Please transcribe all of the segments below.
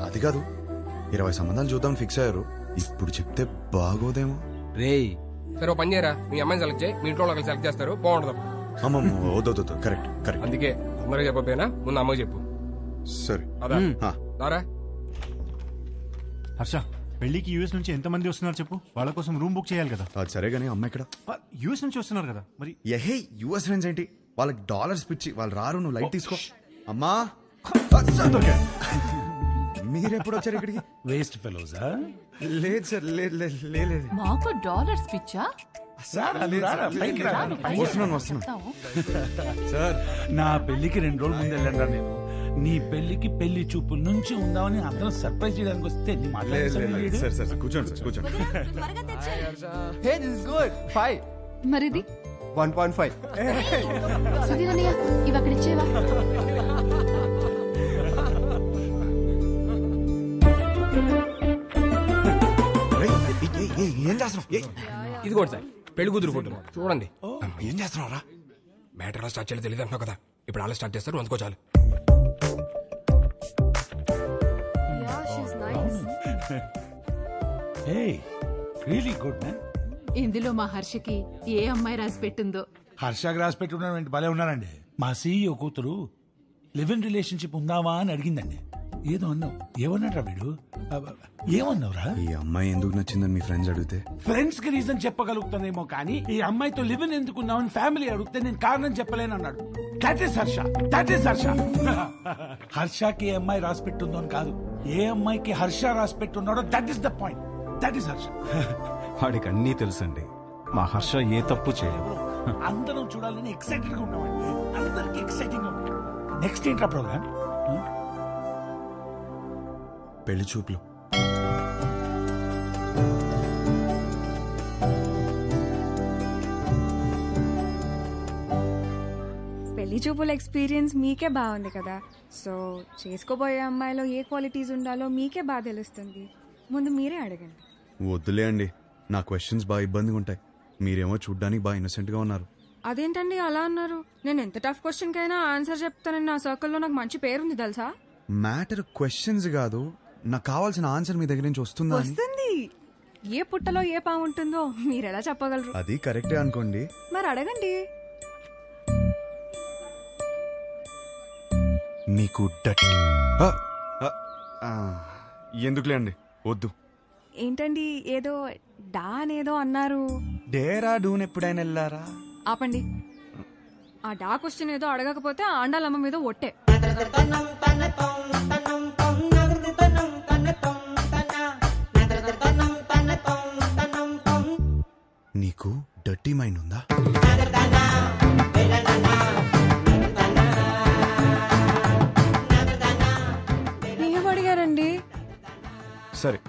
అది కాదు, 20 సంబంధాలు చూద్దాం ఫిక్స్ అయ్యారు. ఇప్పుడు చెప్తే బాగోదేమో. రేయ్ సరే పని చేయరా, మీ అమ్మాయిని సెలెక్ట్ చేయి, మీ ఇంట్లో వాళ్ళకి సెలెక్ట్ చేస్తారు, బాగుంటుంది. అమ్మమ్మ వద్దు, కరెక్ట్ కరెక్ట్. అందుకే అందరూ చెప్పకపోయినా ముందు అమ్మకి చెప్పు. సరే దారా. హర్ష, పెళ్లికి యూఎస్ నుంచి ఎంతమంది వస్తున్నారు చెప్పు, వాళ్ళ కోసం రూమ్ బుక్ చేయాలి కదా. అది సరే గానీ అమ్మ ఇక్కడ యూఎస్ నుంచి వస్తున్నారు కదా మరి. ఏహే యుఎస్ ఫ్రెండ్స్ ఏంటి, వాళ్ళకి డాలర్స్ పిచ్చి, వాళ్ళు రారు, నువ్వు లైట్ తీసుకో. అమ్మా మీరెప్పుడు వచ్చారు ఇక్కడికి? వేస్ట్ ఫెలోజా? లేదు సార్, లేదు. మాకు డాలర్స్ పిచ్చా? వస్తున్నాను సార్, నా పెళ్లికి 2 రోజులు ముందు వెళ్ళండి నేను. నీ పెళ్లికి పెళ్లి చూపుల నుంచి ఉందామని అందరం సర్ప్రైజ్ చేయడానికి వస్తే కూర్చోండి. మరిది 1.5. సుధీర్ అన్నయ్య, ఇవి అక్కడ ఇచ్చేవా? ఏం చేస్తున్నావు? ఇది కూడా సార్ పెళ్లి కూతురు ఫోటో చూడండి. ఏం చేస్తున్నావురా? మ్యాటర్ ఎలా స్టార్ట్ చేయాలో తెలియదు అంటున్నావు కదా, ఇప్పుడు అలా స్టార్ట్ చేస్తారు, అందుకో చాలు. Really good man. ఇందులో మా హర్షకి ఏ అమ్మాయి రాసి పెట్టిందో. హర్షకి రాసి పెట్టున్నాడు, భలే ఉన్నారండి. మా సీఈఓ కూతురు లివ్ ఇన్ రిలేషన్షిప్ ఉందావా అని అడిగిందండి. ఏదో అన్నావు, ఏమన్నాడు వీడు? ఏమన్నావురా? ఈ అమ్మాయి ఎందుకు నచ్చిందని మీ ఫ్రెండ్స్ అడిగితే ఫ్రెండ్స్ కి రీజన్ చెప్పగలుగుతానేమో కానీ ఈ అమ్మాయితో లివ్ ఇన్ ఎందుకున్నావని ఫ్యామిలీ అడిగితే నేను కారణం చెప్పలేను అన్నాడు. That is Harsha. హర్షకి ఏ అమ్మాయి రాసి పెట్టుందో అని కాదు, ఏ అమ్మాయికి హర్ష రాసి పెట్టున్నాడో that is the point. That is Harsha. వాడికి అన్నీ తెలుసండి, మా హర్ష ఏ తప్పు చేయదు. అందరం చూడాలని ఎక్సైటెడ్ గా ఉన్నామండి, అందరికి ఎక్సైటింగ్ గా ఉంది. నెక్స్ట్ ఏంట్రా ప్రోగ్రామ్? పెళ్లి చూపులు. పెళ్లి చూపుల ఎక్స్పీరియన్స్ మీకే బాగుంది కదా, సో చేసుకోబోయే అమ్మాయిలో ఏ క్వాలిటీస్ ఉండాలో మీకే బాగా తెలుస్తుంది. ముందు మీరే అడగండి. వద్దులే అండి, నా క్వశ్చన్స్ బాగా ఇబ్బందిగా ఉంటాయి. మీరేమో చూడ్డానికి బాగా ఇన్నోసెంట్ గా ఉన్నారు. అదేంటండి అలా అన్నారు? నేను ఎంత టఫ్ క్వశ్చన్ కైనా ఆన్సర్ చెప్తానని నా సర్కిల్లో నాకు మంచి పేరుంది తెలుసా. మ్యాటర్ క్వశ్చన్స్ కాదు, నాకు కావాల్సిన ఆన్సర్ మీ దగ్గర నుంచి వస్తుందా? వస్తుంది. ఏ పుట్టలో ఏ పాము ఉంటుందో మీరెలా చెప్పగలరు? అది కరెక్టే అనుకోండి. మరి అడగండి. మీకు ఎందుకులే అండి, వద్దు. ఏంటండి ఏదో డా అనేదో అన్నారు? డేరా డూన్ ఎప్పుడైనా వెళ్ళారా? ఆపండి. ఆ డా క్వశ్చన్ ఏదో అడగకపోతే ఆండాలమ్మ మీద ఒట్టే. నీకు డర్టీ మైండ్ ఉందా? ఏం అడిగారండి? సరే,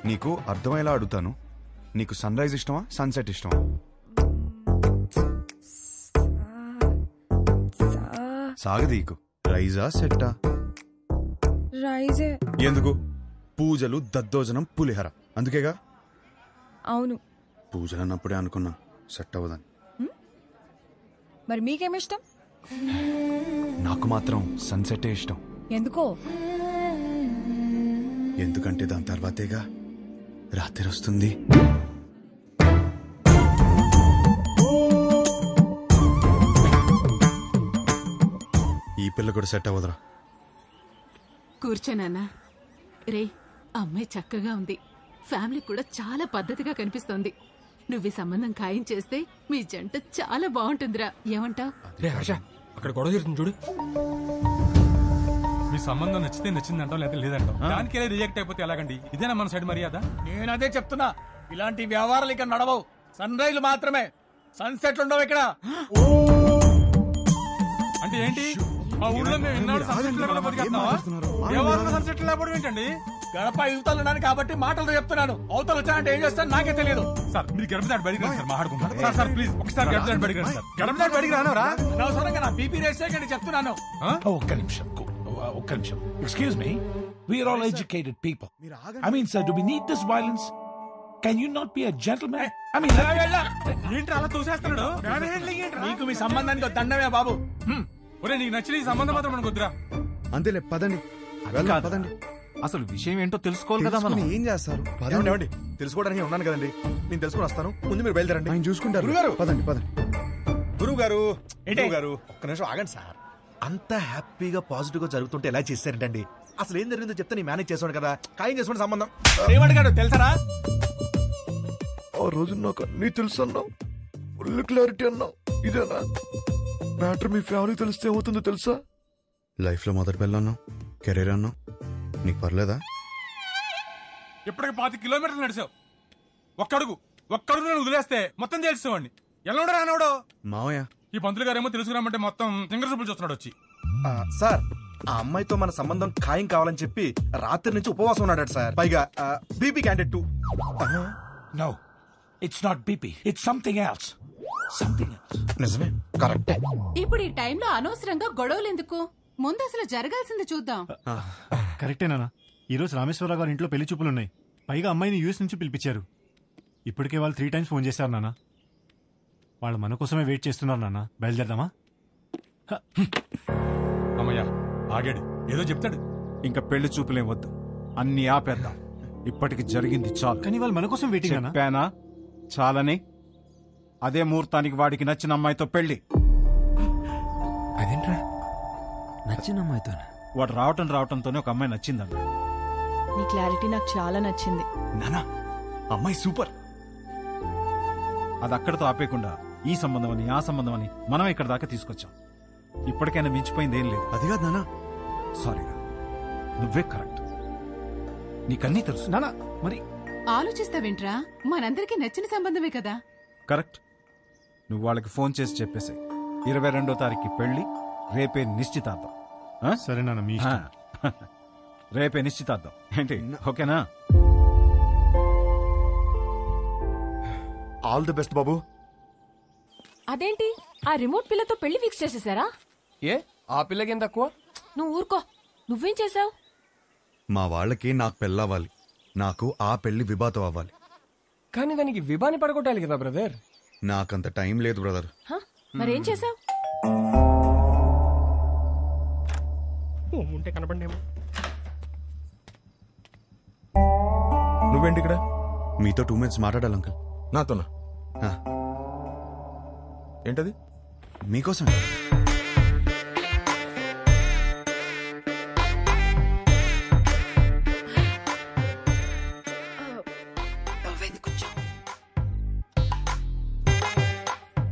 నీకు అర్థమయ్యేలా అడుగుతాను. నీకు సన్ రైజ్ ఇష్టమా, సన్సెట్ ఇష్టమా? సాగదీకు. రైజా సెట్టా? రైజే. ఎందుకు? పూజలు, దద్దోజనం, పులిహర, అందుకేగా. అవును, పూజలు అన్నప్పుడే అనుకున్నా సెట్ అవ్వదని. మరి మీకేమిష్టం? నాకు మాత్రం సన్సెటే ఇష్టం. ఎందుకో? ఎందుకంటే దాని తర్వాతేగా రాత్రి వస్తుంది. ఈ పిల్ల కూడా సెట్ అవ్వదురా. కూర్చోనన్నా. రే, అమ్మాయి చక్కగా ఉంది, ఫ్యామిలీ కూడా చాలా పద్ధతిగా కనిపిస్తోంది. నువ్వు ఈ సంబంధం ఖాయం చేస్తే మీ జంట చాలా బాగుంటుందిరా. ఏమంటావ్? రే హర్ష, అక్కడ గొడవ జరుగుతుంది చూడు. మీ సంబంధం నచ్చితే నచ్చిందంటాం, లేదా లేదంటాం. దానికే రిజెక్ట్ అయిపోతే ఎలాగండి? ఇదేనా మన సైడ్ మర్యాద? నేను అదే చెప్తున్నా, ఇలాంటి వ్యవహారాలు ఇక్కడ నడవవు. సన్ రైజ్ మాత్రమే, సన్సెట్లు ఉండవు ఇక్కడ. అంటే ఏంటి? మా ఊళ్ళో మేము ఎన్నాడు సన్సెట్లు లేకుండా బతికేస్తున్నావా? ఎవరు సన్సెట్లు లేకపోవడం ఏంటండి? గడప యువతలు ఉన్నాను కాబట్టి మాటలతో చెప్తున్నాను. అవతలు వచ్చానంటే ఏం చేస్తాను నాకే తెలియదు. సార్ మీరు గడప దాటి బడికి రండి సార్, మాట్లాడుకుంటారు. సార్ సార్ ప్లీజ్ ఒకసారి గడప దాటి బడికి రండి సార్. గడప దాటి బడికి రానవరా? అనవసరంగా నా బీపీ రేస్ చేయకండి చెప్తున్నాను. ఒక్క నిమిషం. Excuse me, we are all educated people. I mean, sir, do we need this violence? Can you not be a gentleman? I mean, ఏంటి అలా తోసేస్తున్నాడు? నీకు మీ సంబంధానికి దండమే బాబు. ఒరే, నీకు నచ్చిన ఈ సంబంధం మాత్రం మనకు వద్దురా. అంతేలే, పదండి. అది వెళ్దాం, కాదు. పదండి. అసలు విషయం ఏంటో తెలుసుకోవాలి కదా మనం. తెలుసుకుని ఏం చేస్తారు? ఏమండి, ఏమండి? తెలుసుకోవడానికి ఉన్నాను కదండి, నేను తెలుసుకుని వస్తాను. ముందు మీరు బయలుదేరండి. ఆయన చూసుకుంటారు. గురుగారు! పదండి పదండి. గురువు గారు, ఏంటి? గారు ఒక్క నిమిషం ఆగండి సార్. అంత హ్యాపీగా పాజిటివ్ గా జరుగుతుంటే ఎలా చేశారంటండి? అసలు ఏం జరిగిందో చెప్తే నేను మేనేజ్ చేసాను కదా. ఖాయం చేసుకునే సంబంధం. ఏమడిగాడు తెలుసరా? ఆ రోజు నాకు అన్నీ తెలుసు అన్నావు, ఫుల్ క్లారిటీ అన్నావు. ఇదేనా మ్యాటర్? మీ ఫ్యామిలీ తెలిస్తే ఏమవుతుందో తెలుసా? లైఫ్ లో మొదటి పిల్ల అన్నావు, కెరీర్ అన్నావు, నీకు పర్లేదా? ఇప్పటికి 5 కిలోమీటర్లు నడిచావు. ఒక్కడుగు నేను వదిలేస్తే మొత్తం తెలుసుకోండి. ఎలా ఉండరా అన్నాడు మావయ్య. ఈ పంతులు గారేమో తెలుసుకురామంటే మొత్తం సింగర్ చూపులు చూస్తున్నాడు వచ్చి. సార్, ఆ అమ్మాయితో మన సంబంధం ఖాయం కావాలని చెప్పి రాత్రి నుంచి ఉపవాసం ఉన్నాడు సార్. పైగా BP candidate 2. No, it's not BP, it's something else. నిజమే, కరెక్టే. ఇప్పుడు ఈ టైంలో అనవసరంగా గొడవలు ఎందుకు? ముందు అసలు జరగాల్సింది చూద్దాం. కరెక్టేనా? ఈరోజు రామేశ్వరరావు గారి ఇంట్లో పెళ్లి చూపులున్నాయి. పైగా అమ్మాయిని యూఎస్ నుంచి పిలిపించారు. ఇప్పటికే వాళ్ళు 3 times ఫోన్ చేశారు నాన్న. వాళ్ళు మన కోసమే వెయిట్ చేస్తున్నారు నాన్న. బయలుదేరదామా? అమ్మయ్యా, ఆగాడు. ఏదో చెప్తాడు. ఇంకా పెళ్లి చూపులేం వద్దు, అన్ని ఆపేద్దాం. ఇప్పటికి జరిగింది చాలు. కానీ వాళ్ళు మన కోసం వెయిటింగ్ అన్నా. చెప్పానా చాలని? అదే ముహూర్తానికి వాడికి నచ్చిన అమ్మాయితో పెళ్లి. అదేంట్రా నచ్చిన అమ్మాయితో? వాడు రావటంతోనే ఒక అమ్మాయి నచ్చిందన్న. నీ క్లారిటీ నాకు చాలా నచ్చింది. నానా, అమ్మాయి సూపర్. అది అక్కడితో ఆపేయకుండా ఈ సంబంధం అని ఆ సంబంధం అని మనం ఇక్కడ దాకా తీసుకొచ్చాం. ఇప్పటికైనా మించిపోయింది ఏం లేదు. అది కాదు నానా. సారీరా, నువ్వే కరెక్ట్. నీకన్నీ తెలుసు. నానా మరి ఆలోచిస్తావేంట్రా? మనందరికీ నచ్చిన సంబంధమే కదా. కరెక్ట్. నువ్వు వాళ్ళకి ఫోన్ చేసి చెప్పేసి 22వ తారీఖు పెళ్లి, రేపే నిశ్చితార్థం. ఆ? సరే నాన్న, మీ ఇష్టం. రేపే నిశ్చితార్థం ఏంటి? ఓకేనా? ఆల్ ది బెస్ట్ బాబు. అదేంటి ఆ రిమోట్ పిల్లతో పెళ్లి ఫిక్స్ చేసేసారా? ఏ ఆ పిల్లకేం తక్కువ? నువ్వు ఊరుకో. నువ్వేం చేసావు? మా వాళ్ళకి నాకు పెళ్ళవ్వాలి, నాకు ఆ పెళ్లి విభాతం అవ్వాలి. కానీ దానికి విభాని పడగొట్టాలి కదా బ్రదర్. నాకంత టైం లేదు బ్రదర్. మరేం చేసావు? ఉంటే కనపడేమో. నువ్వేంటి ఇక్కడ? మీతో 2 minutes మాట్లాడాలి అంకుల్. నాతోనా? ఆ, ఏంటది? మీకోసం.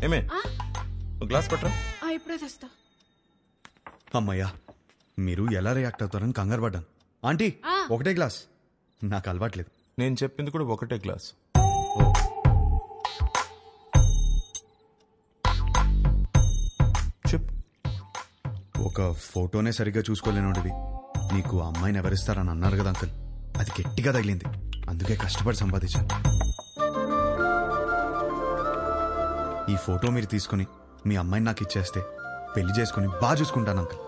ఏమే, గ్లాస్ పట్టరా. ఇప్పుడే తెస్తా. అమ్మయ్యా, మీరు ఎలా రియాక్ట్ అవుతారని కంగారు పడ్డాను. ఆంటీ, ఒకటే గ్లాస్. నాకు అలవాట్లేదు. నేను చెప్పింది కూడా ఒకటే గ్లాస్. చెప్పు. ఒక ఫోటోనే సరిగ్గా చూసుకోలేనోడివి నీకు అమ్మాయిని ఎవరిస్తారని అన్నారు కదా అంకుల్. అది గట్టిగా తగిలింది, అందుకే కష్టపడి సంపాదించాను. ఈ ఫోటో మీరు తీసుకుని మీ అమ్మాయిని నాకు ఇచ్చేస్తే పెళ్లి చేసుకుని బాగా చూసుకుంటాను అంకుల్.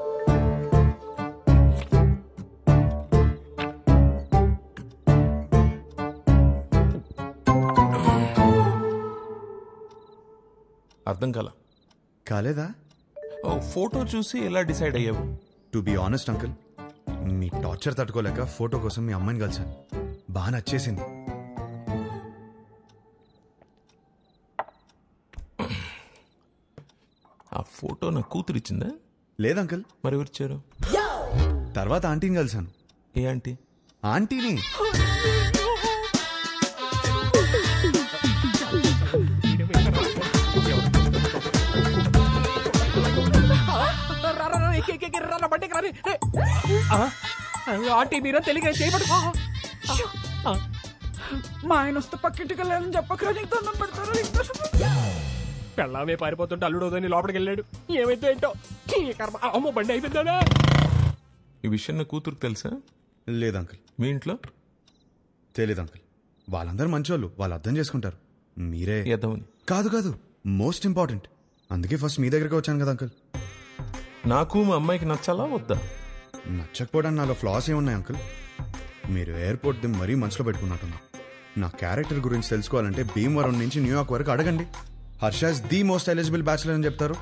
అర్థం కాలేదా? ఫోటో చూసి ఎలా డిసైడ్ అయ్యావు? To be honest uncle, me torture తట్టుకోలేక ఫోటో కోసం మీ అమ్మాయిని కలిసాను. బాగా నచ్చేసింది. ఆ ఫోటో నా కూతురు ఇచ్చిందా? లేదంకుల్. మరి ఎవరిచ్చారు? తర్వాత ఆంటీని కలిసాను. ఏ ఆంటీ? ఆంటీని. ఆంటీ మీరా తెలియక చేయబడు. మా ఆయన వస్తే పక్కింటికి వెళ్ళాలని చెప్పక నీకు దండం పెడతారు. పెళ్ళామే పారిపోతుంటే అల్లుడోదని లోపలికి వెళ్ళాడు. ఏమైతే ఏంటో ఈ కర్మ. అమ్మో బండి అయిపోయిందా? ఈ విషయం నా కూతురుకు తెలుసా? లేదంకుల్. మీ ఇంట్లో? తెలీదు అంకుల్. వాళ్ళందరూ మంచోళ్ళు, వాళ్ళు అర్థం చేసుకుంటారు. మీరే ఎదవని. కాదు కాదు, మోస్ట్ ఇంపార్టెంట్. అందుకే ఫస్ట్ మీ దగ్గరికి వచ్చాను కదా అంకుల్. నాకు మా అమ్మాయికి నచ్చాలా వద్దా? నచ్చకపోవడానికి నాలో ఫ్లాస్ ఏమున్నాయి అంకుల్? మీరు ఎయిర్పోర్ట్ ది మరీ మనసులో పెట్టుకున్నట్టున్నా. నా క్యారెక్టర్ గురించి తెలుసుకోవాలంటే భీమవరం నుంచి న్యూయార్క్ వరకు అడగండి. Harsha's the most eligible bachelor అని చెప్తారు.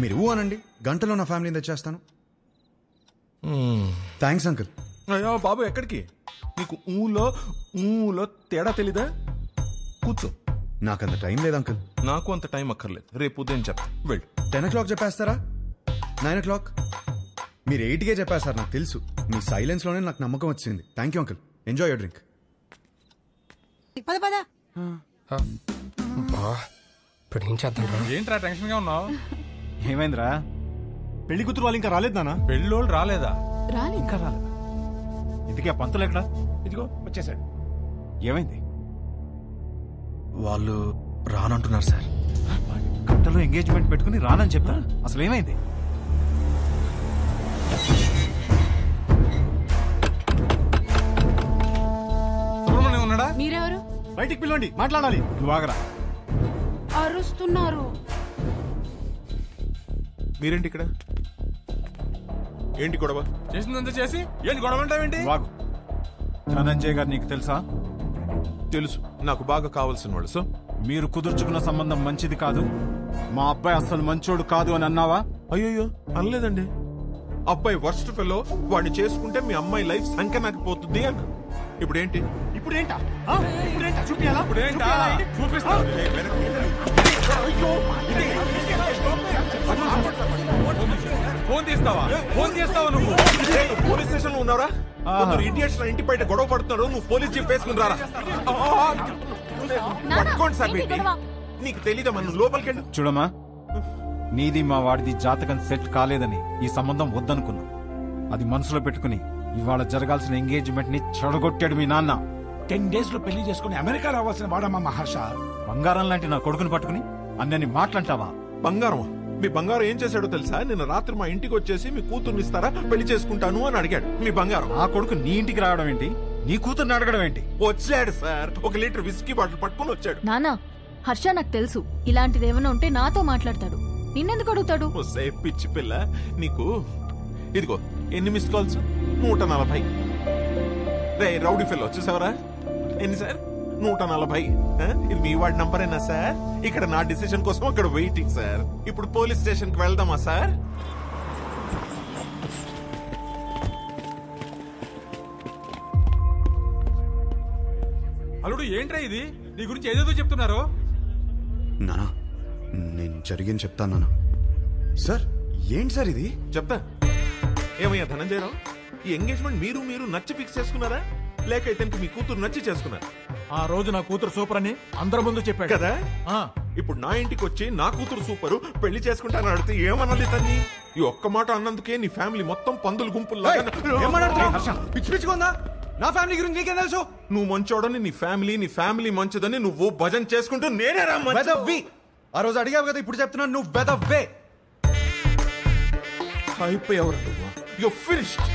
మీరు అనండి, గంటలో నా ఫ్యామిలీని తెచ్చేస్తాను. Thanks uncle. అయ్యో బాబు ఎక్కడికి? నీకు ఊలో తేడా తెలీదా? కూర్చో. నాకంత టైం లేదు అంకుల్. నాకు అంత టైం అక్కర్లేదు, రేపు ఉదయం చెప్తా. వెళ్ళు. 10 o'clock చెప్పేస్తారా? 9 o'clock? మీరు 8కే చెప్పేస్తారు, నాకు తెలుసు. మీ సైలెన్స్ లోనే నాకు నమ్మకం వచ్చింది. Thank you uncle. Enjoy your drink. ఇప్పుడు ఏం చేద్దాం? ఏంట్రా టెన్షన్ గా ఉన్నావు? ఏమైందిరా? పెళ్లి కూతురు వాళ్ళు ఇంకా రాలేదు నాన్న. పెళ్ళోళ్ళు రాలేదా? ఇంకా రాలేదా? ఇంతకీ ఆ పంతులు ఎక్కడా? ఇదిగో వచ్చేసాడు. ఏమైంది? వాళ్ళు రానంటున్నారు సార్. గంటలో ఎంగేజ్మెంట్ పెట్టుకుని రానని చెప్తా. అసలు ఏమైంది? సుబ్రహ్మణ్యం ఉన్నాడా? మీరెవరు? బయటికి పిలవండి, మాట్లాడాలి. నువ్వు ఆగరా. అరుస్తున్నారు. మీరేంటి ఇక్కడ? ఏంటి గొడవ? చేసిందంతా చేసి ఏంటి గొడవ అంటావేంటి? వాగు. ధనంజయ్ గారు నీకు తెలుసా? తెలుసు, నాకు బాగా కావాల్సిన వాళ్ళు. సో మీరు కుదుర్చుకున్న సంబంధం మంచిది కాదు, మా అబ్బాయి అసలు మంచోడు కాదు అని అన్నావా? అయ్యో అనలేదండి. అబ్బాయి వర్స్ట్ ఫెలో, వాడిని చేసుకుంటే మీ అమ్మాయి లైఫ్ సంకనాకపోతుంది అన్న. ఇప్పుడేంటి? ఇప్పుడేంటా? చూపియాలా? ఇప్పుడేంటా? చూపిస్తా. ఫోన్ తీస్తావా? ఫోన్ చేస్తావా నువ్వు? పోలీస్ స్టేషన్ లో ఉన్నారా? ఇండియన్స్ ఇంటి బయట గొడవ పడుతున్నారు, నువ్వు పోలీస్ జీప్ వేసుకుని రారా. పట్టుకోండి సార్. నీకు తెలీదా? మనం లోపలికి వెళ్ళి చూడమ్మా, నీది మా వాడిది జాతకం సెట్ కాలేదని ఈ సంబంధం వద్దనుకున్నా. అది మనసులో పెట్టుకుని ఇవాళ జరగాల్సిన ఎంగేజ్మెంట్ ని చెడగొట్టాడు మీ నాన్న. 10 days లో పెళ్లి చేసుకుని అమెరికా రావాల్సిన వాడమ్మా మహర్ష. బంగారం లాంటి నా కొడుకుని పట్టుకుని అన్నని మాట్లాంటావా? బంగారం? మీ బంగారం ఏం చేశాడో తెలుసా? నిన్న రాత్రి మా ఇంటికి వచ్చేసి మీ కూతుర్ని ఇస్తారా, పెళ్లి చేసుకుంటాను అని అడిగాడు. మీ బంగారం. ఆ కొడుకు నీ ఇంటికి రావడం ఏంటి? నీ కూతుర్ని అడగడం ఏంటి? వచ్చాడు సార్, 1 లీటర్ విస్కీ బాటిల్ పట్టుకుని వచ్చాడు. నానా, హర్ష నాకు తెలుసు, ఇలాంటిది ఏమైనా ఉంటే నాతో మాట్లాడతాడు, నిన్నెందుకు అడుగుతాడు? పిచ్చి పిల్ల నీకు. ఇదిగో ఎన్ని మిస్ కాల్స్? 140. రే రౌడీ ఫెల్లో చూసావరా? ఎన్ని సార్? 140. ఇది మీ వాడి నంబరేనా సార్? ఇక్కడ నా డిసిషన్ కోసం అక్కడ వెయిటింగ్ సార్. ఇప్పుడు పోలీస్ స్టేషన్ కి వెళ్దామా సార్? అల్లుడు ఏంట్రా ఇది? నీ గురించి ఏదేదో చెప్తున్నారు. నానా, నేను జరిగింది చెప్తాను నానా. సార్ ఏంటి సార్ ఇది? చెప్తా. ఏమయ్యా ధనంజయరావు, ఈ ఎంగేజ్మెంట్ మీరు నచ్చి ఫిక్స్ చేసుకున్నారా, లేక ఇతనికి మీ కూతురు నచ్చి చేసుకున్నారా? ఆ రోజు నా కూతురు సూపర్ అని అందరి ముందు చెప్పాడు కదా. ఇప్పుడు నా ఇంటికి వచ్చి నా కూతురు సూపరు, పెళ్లి చేసుకుంటాను అడిగితే ఏమన్నది తన్ని? ఈ ఒక్క మాట అన్నందుకే నీ ఫ్యామిలీ మొత్తం పందులు గుంపుల్లా. పిచ్చి పిచ్చిగా ఉందా? నా ఫ్యామిలీ గురించి నీకేం తెలుసు? నువ్వు మంచోడని నీ ఫ్యామిలీ మంచిదని నువ్వు భజన చేసుకుంటూ నేనే రా వెదవ్వి. ఆ రోజు అడిగావు కదా, ఇప్పుడు చెప్తున్నాను నువ్వు వెదవ్వే. అయిపోయావు నువ్వు. You finished.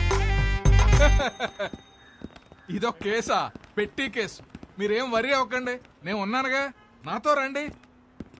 ఇదో కేసా? పెట్టి కేసు. మీరేం వరి అవ్వకండి, నేను ఉన్నానుగా, నాతో రండి.